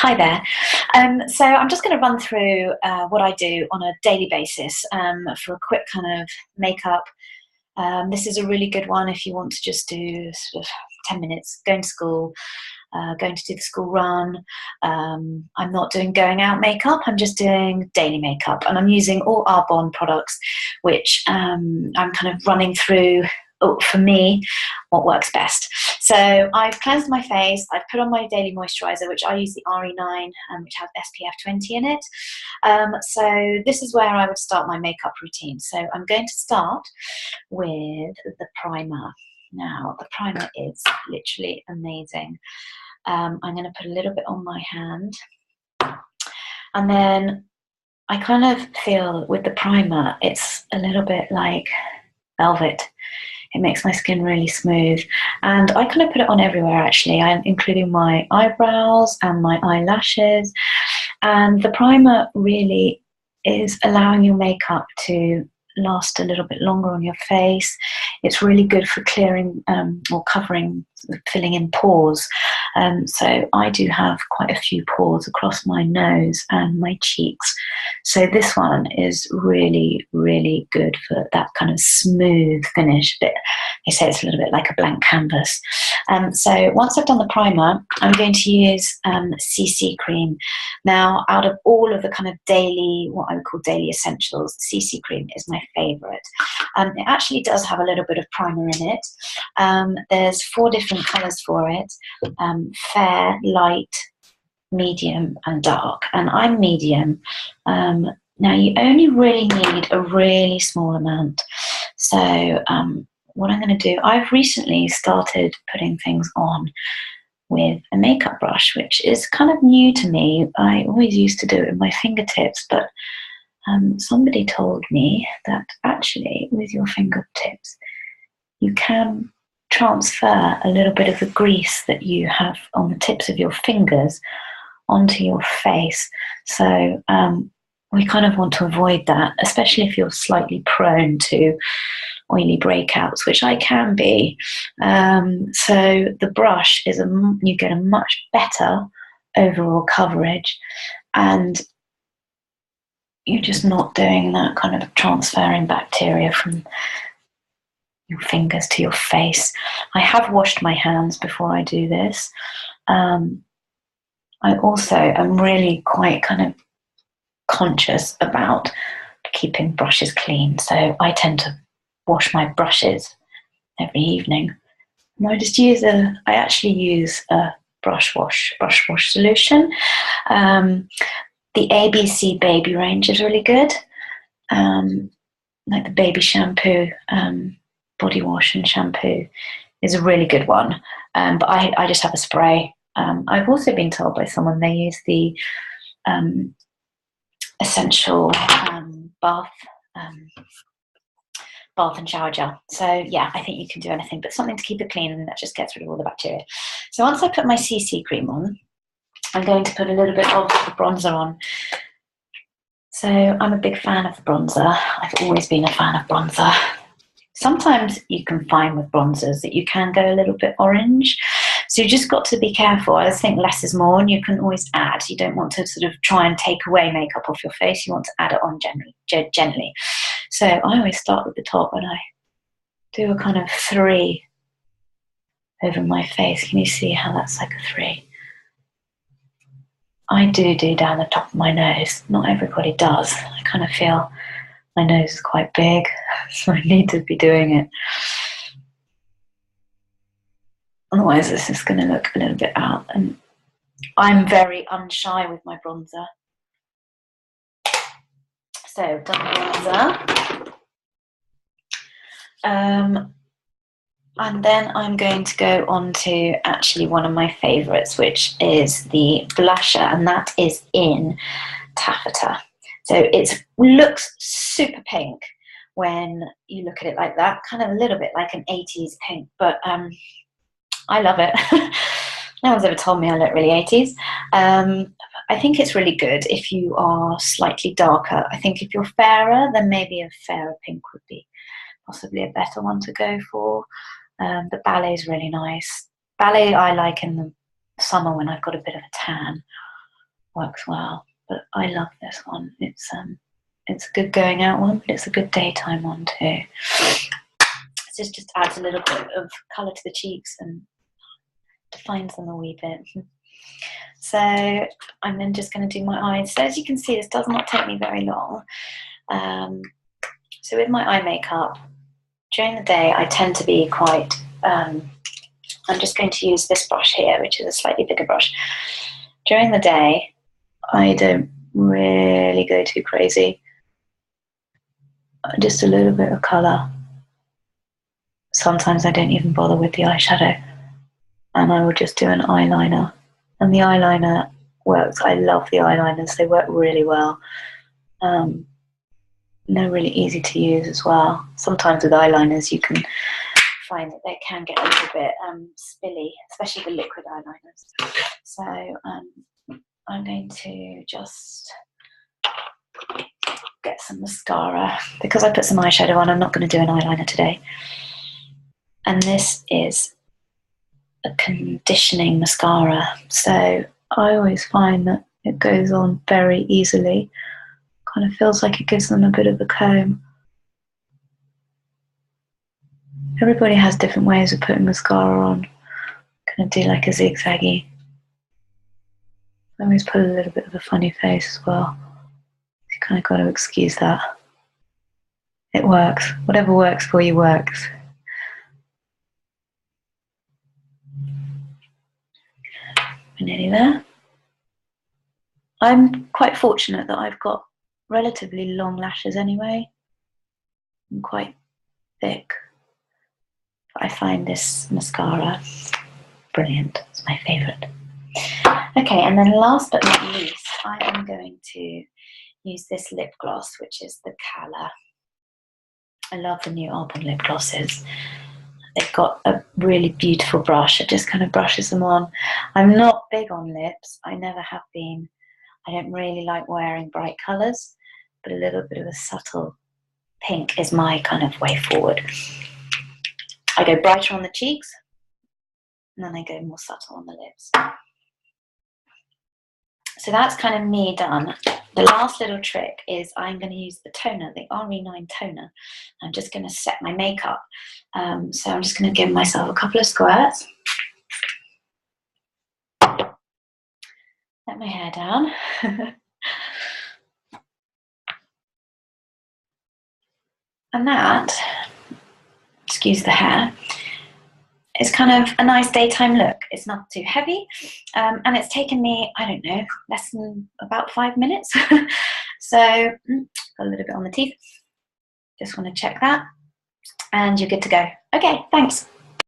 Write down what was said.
Hi there. So I'm just going to run through what I do on a daily basis for a quick kind of makeup. This is a really good one if you want to just do sort of 10 minutes, going to school, going to do the school run. I'm not doing going out makeup, I'm just doing daily makeup, and I'm using all Arbonne products, which I'm kind of running through, for me, what works best. So I've cleansed my face, I've put on my daily moisturiser, which I use the RE9, which has SPF 20 in it. So this is where I would start my makeup routine. So I'm going to start with the primer. Now, the primer is literally amazing. I'm going to put a little bit on my hand, and then I kind of feel with the primer, it's a little bit like velvet. It makes my skin really smooth, and I kind of put it on everywhere actually, including my eyebrows and my eyelashes. And the primer really is allowing your makeup to last a little bit longer on your face. It's really good for clearing or covering, filling in pores. So I do have quite a few pores across my nose and my cheeks. So this one is really, really good for that kind of smooth finish. They say it's a little bit like a blank canvas. So once I've done the primer, I'm going to use CC cream. Now, out of all of the kind of daily, what I would call daily essentials, CC cream is my favourite. It actually does have a little bit of primer in it. There's 4 different colours for it: fair, light, medium and dark, and I'm medium. Now you only really need a really small amount. So what I'm going to do, I've recently started putting things on with a makeup brush, which is kind of new to me. I always used to do it with my fingertips, but somebody told me that actually with your fingertips you can transfer a little bit of the grease that you have on the tips of your fingers onto your face. So we kind of want to avoid that, especially if you're slightly prone to oily breakouts, which I can be. So the brush is you get a much better overall coverage, and you're just not doing that kind of transferring bacteria from your fingers to your face. I have washed my hands before I do this. I also am really quite kind of conscious about keeping brushes clean, so I tend to wash my brushes every evening. And I actually use a brush wash solution. The ABC Baby range is really good, like the baby shampoo, body wash and shampoo is a really good one. But I just have a spray. I've also been told by someone they use the essential bath and shower gel. So yeah, I think you can do anything, but something to keep it clean, and that just gets rid of all the bacteria. So once I put my CC cream on, I'm going to put a little bit of the bronzer on. So I'm a big fan of the bronzer. I've always been a fan of bronzer. Sometimes you can find with bronzers that you can go a little bit orange. So you just got to be careful. I think less is more, and you can always add. You don't want to sort of try and take away makeup off your face. You want to add it on gently. So I always start with the top, and I do a kind of 3 over my face. Can you see how that's like a 3? I do down the top of my nose. Not everybody does. I kind of feel my nose is quite big, so I need to be doing it. Otherwise, this is going to look a little bit out. And I'm very unshy with my bronzer. So, done the bronzer. And then I'm going to go on to actually one of my favourites, which is the blusher, and that is in Taffeta. So it looks super pink when you look at it like that, kind of a little bit like an 80s pink, but I love it. No one's ever told me I look really 80s. I think it's really good if you are slightly darker. I think if you're fairer, then maybe a fairer pink would be possibly a better one to go for. The ballet is really nice. Ballet I like in the summer when I've got a bit of a tan. works well. But I love this one. It's a good going out one, but it's a good daytime one too. It just adds a little bit of colour to the cheeks and defines them a wee bit. So I'm then just going to do my eyes. So as you can see, this does not take me very long. So with my eye makeup, during the day I tend to be quite, I'm just going to use this brush here, which is a slightly bigger brush. During the day, I don't really go too crazy. Just a little bit of colour. Sometimes I don't even bother with the eyeshadow, and I will just do an eyeliner. And the eyeliner works. I love the eyeliners. They work really well. They're really easy to use as well. Sometimes with eyeliners you can find that they can get a little bit spilly, especially the liquid eyeliners. So I'm going to just get some mascara. Because I put some eyeshadow on, I'm not going to do an eyeliner today. And this is a conditioning mascara. So I always find that it goes on very easily. Kind of feels like it gives them a bit of a comb. Everybody has different ways of putting mascara on. Kind of do like a zigzaggy. I always put a little bit of a funny face as well. You kind of got to excuse that. It works. Whatever works for you works. We're nearly there. I'm quite fortunate that I've got relatively long lashes anyway. I'm quite thick. But I find this mascara brilliant. It's my favourite. Okay, and then last but not least, I am going to use this lip gloss, which is the Colour. I love the new Arbonne lip glosses. They've got a really beautiful brush. It just kind of brushes them on. I'm not big on lips. I never have been. I don't really like wearing bright colours, but a little bit of a subtle pink is my kind of way forward. I go brighter on the cheeks, and then I go more subtle on the lips. So that's kind of me done. The last little trick is I'm going to use the toner, the RE9 toner. I'm just going to set my makeup. So I'm just going to give myself a couple of squirts. Let my hair down. And that, excuse the hair, is kind of a nice daytime look. It's not too heavy, and it's taken me, I don't know, less than about 5 minutes. So got a little bit on the teeth. Just want to check that, and you're good to go. Okay, thanks.